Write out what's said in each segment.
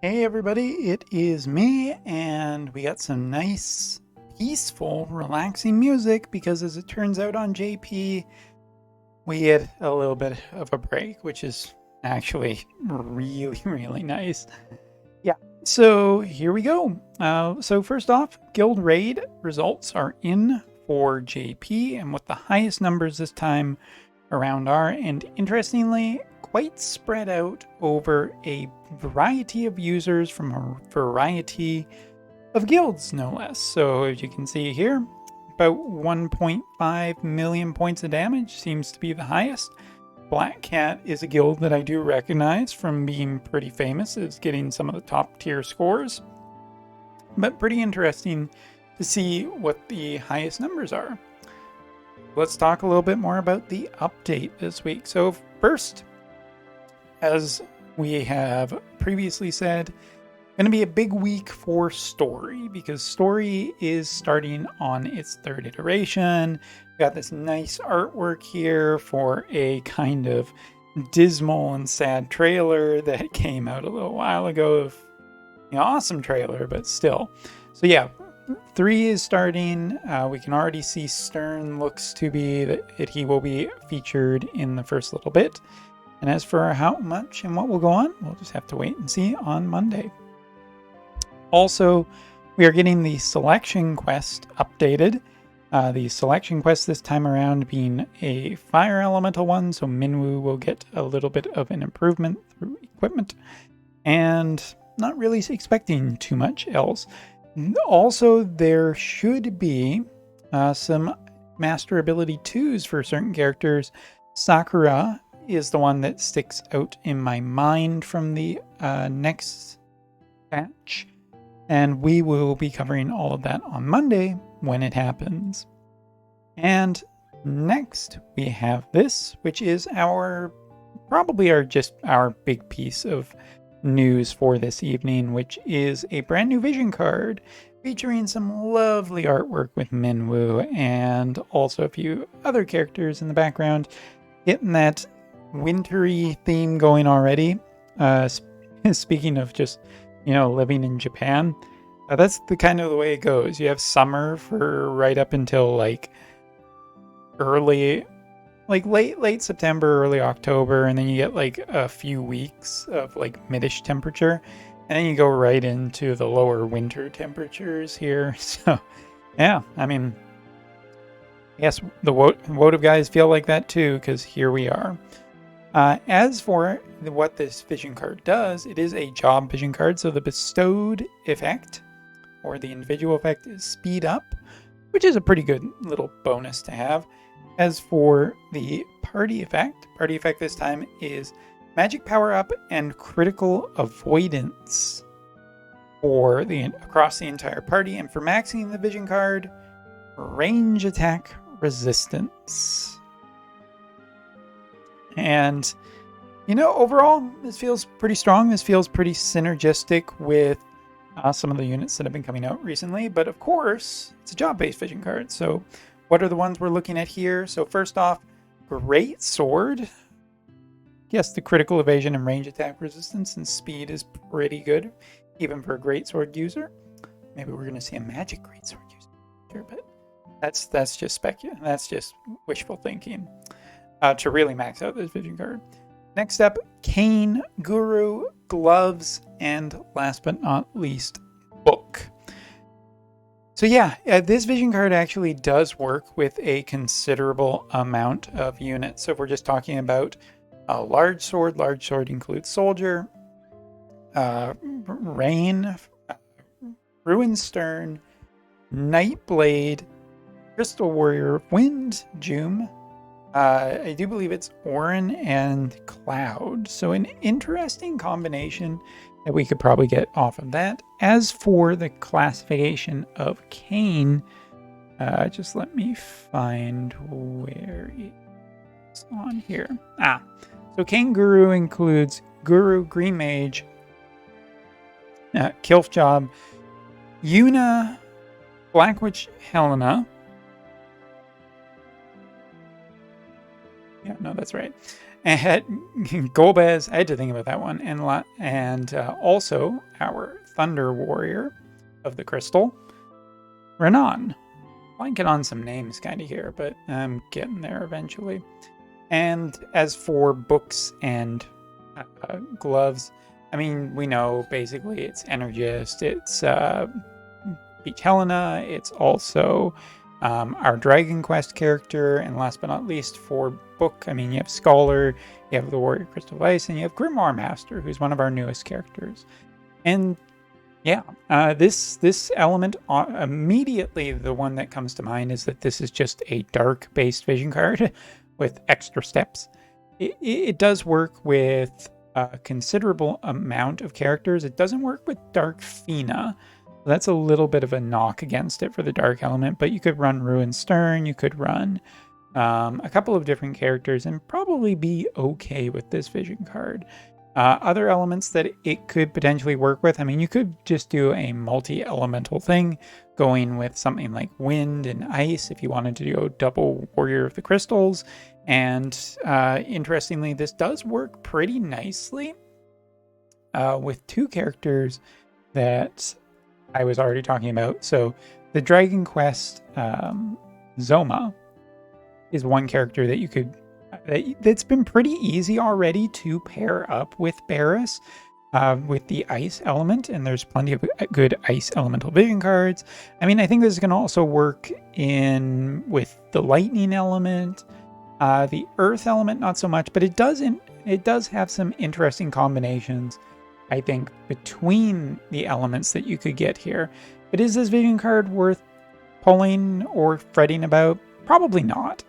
Hey everybody, it is me, and we got some nice, peaceful, relaxing music because as it turns out on JP, we had a little bit of a break, which is actually really, really nice. Yeah, so here we go. So first off, Guild Raid results are in for JP, and with the highest numbers this time around are, and interestingly, quite spread out over a variety of users from a variety of guilds, no less. So as you can see here, about 1.5 million points of damage seems to be the highest. Black Cat is a guild that I do recognize from being pretty famous as getting some of the top tier scores, but pretty interesting to see what the highest numbers are. Let's talk a little bit more about the update this week. So first, as we have previously said, going to be a big week for Story because Story is starting on its third iteration. We got this nice artwork here for a kind of dismal and sad trailer that came out a little while ago. Awesome trailer, but still. So yeah, 3 is starting. We can already see Stern looks to be that he will be featured in the first little bit. And as for how much and what will go on, we'll just have to wait and see on Monday. Also, we are getting the selection quest updated. The selection quest this time around being a fire elemental one, so Minwu will get a little bit of an improvement through equipment, and not really expecting too much else. Also, there should be some master ability 2s for certain characters. Sakura is the one that sticks out in my mind from the next patch, and we will be covering all of that on Monday when it happens. And next we have this, which is probably our big piece of news for this evening, which is a brand new vision card featuring some lovely artwork with Minwu and also a few other characters in the background, getting that wintry theme going already. Speaking of just living in Japan, that's the kind of the way it goes. You have summer for right up until like late September, early October, and then you get like a few weeks of like midish temperature, and then you go right into the lower winter temperatures here. So yeah, I mean, yes, the Wotive guys feel like that too, because here we are. As for what this vision card does, it is a job vision card, so the bestowed effect or the individual effect is speed up, which is a pretty good little bonus to have. As for the party effect this time is magic power up and critical avoidance for across the entire party, and for maxing the vision card, range attack resistance. And overall, this feels pretty strong. This feels pretty synergistic with some of the units that have been coming out recently. But of course, it's a job-based vision card. So what are the ones we're looking at here? So first off, Great Sword. Yes, the critical evasion and range attack resistance and speed is pretty good, even for a Great Sword user. Maybe we're going to see a magic Great Sword user, but that's just speculation. That's just wishful thinking to really max out this vision card. Next up, Cane, Guru, Gloves, and last but not least, Book. So yeah, this vision card actually does work with a considerable amount of units. So if we're just talking about a large sword includes Soldier, Rain, Ruin Stern, Nightblade, Crystal Warrior, Wind, Joom. I do believe it's Orin and Cloud. So an interesting combination that we could probably get off of that. As for the classification of Cane, just let me find where it's on here. So Cane Guru includes Guru, Green Mage, Kilfjob, Yuna, Black Witch Helena. Yeah, no, that's right. And Golbez, I had to think about that one. And also our Thunder Warrior of the Crystal, Renan. Blanking on some names kind of here, but I'm getting there eventually. And as for books and gloves, I mean, we know basically it's Energist, it's Peach Helena, it's also our Dragon Quest character, and last but not least for book, I mean, you have Scholar, you have the Warrior Crystal of Ice, and you have Grimoire Master, who's one of our newest characters. And yeah, this element, immediately the one that comes to mind is that this is just a dark-based vision card with extra steps. It does work with a considerable amount of characters. It doesn't work with Dark Fina. That's a little bit of a knock against it for the dark element, but you could run Ruin Stern, you could run a couple of different characters and probably be okay with this vision card. Other elements that it could potentially work with, I mean, you could just do a multi-elemental thing, going with something like wind and ice if you wanted to do a double Warrior of the Crystals. And interestingly, this does work pretty nicely with two characters that I was already talking about. So the Dragon Quest Zoma is one character that you could that's been pretty easy already to pair up with Barris with the ice element, and there's plenty of good ice elemental vision cards. I mean, I think this is going to also work in with the lightning element, the earth element not so much, but it does have some interesting combinations, I think, between the elements that you could get here. But is this vision card worth pulling or fretting about? Probably not.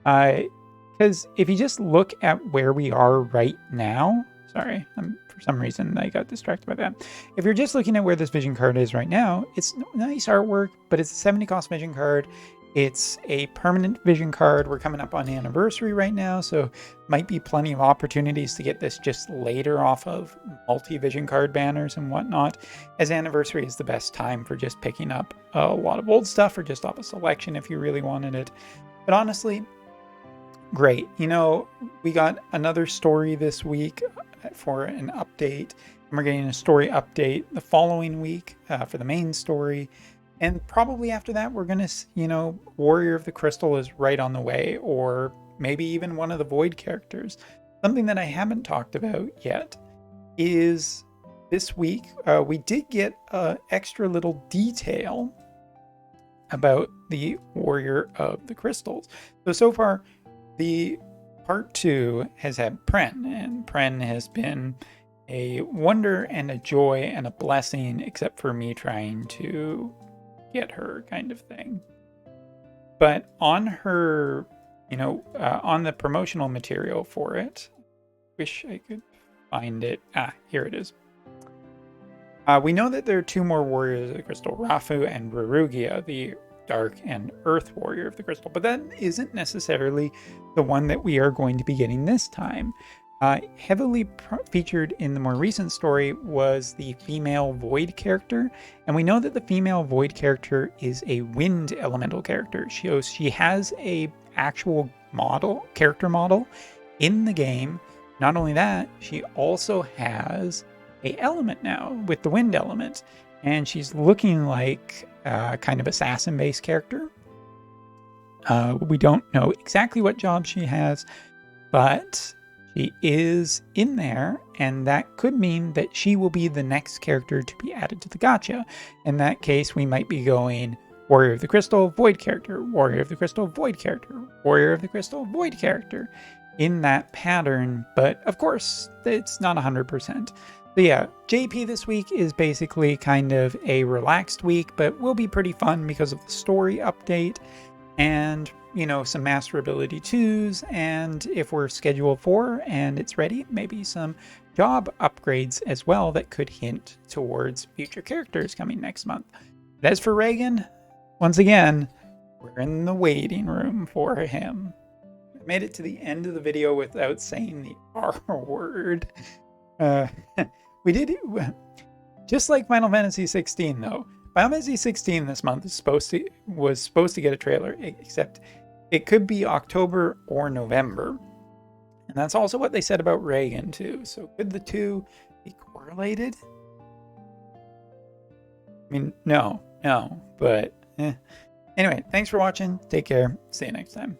Because if you just look at where we are right now, sorry, for some reason I got distracted by that. If you're just looking at where this vision card is right now, it's nice artwork, but it's a 70 cost vision card. It's a permanent vision card. We're coming up on the anniversary right now, so might be plenty of opportunities to get this just later off of multi-vision card banners and whatnot, as anniversary is the best time for just picking up a lot of old stuff or just off a selection if you really wanted it. But honestly, great. You know, we got another story this week for an update, and we're getting a story update the following week for the main story. And probably after that, we're going to, you know, Warrior of the Crystal is right on the way, or maybe even one of the Void characters. Something that I haven't talked about yet is this week, we did get an extra little detail about the Warrior of the Crystals. So far, the part 2 has had Pren, and Pren has been a wonder and a joy and a blessing, except for me trying to get her kind of thing. But on her, you know, on the promotional material for it, wish I could find it. Here it is. We know that there are 2 more Warriors of the Crystal, Rafu and Rurugia, the Dark and Earth Warrior of the Crystal, but that isn't necessarily the one that we are going to be getting this time. Heavily featured in the more recent story was the female Void character, and we know that the female Void character is a wind elemental character. She has a actual character model in the game. Not only that, she also has a element now with the wind element, and she's looking like kind of assassin-based character. We don't know exactly what job she has, but she is in there, and that could mean that she will be the next character to be added to the gacha. In that case, we might be going Warrior of the Crystal, Void character, Warrior of the Crystal, Void character, Warrior of the Crystal, Void character, in that pattern, but of course, it's not 100%. But yeah, JP this week is basically kind of a relaxed week, but will be pretty fun because of the story update and, you know, some Master Ability 2s, and if we're scheduled for and it's ready, maybe some job upgrades as well that could hint towards future characters coming next month. But as for Reagan, once again, we're in the waiting room for him. I made it to the end of the video without saying the R word. We did, just like Final Fantasy 16 though. Final Fantasy 16 this month was supposed to get a trailer, except it could be October or November. And that's also what they said about Reagan, too. So could the two be correlated? I mean, no, but anyway, thanks for watching. Take care. See you next time.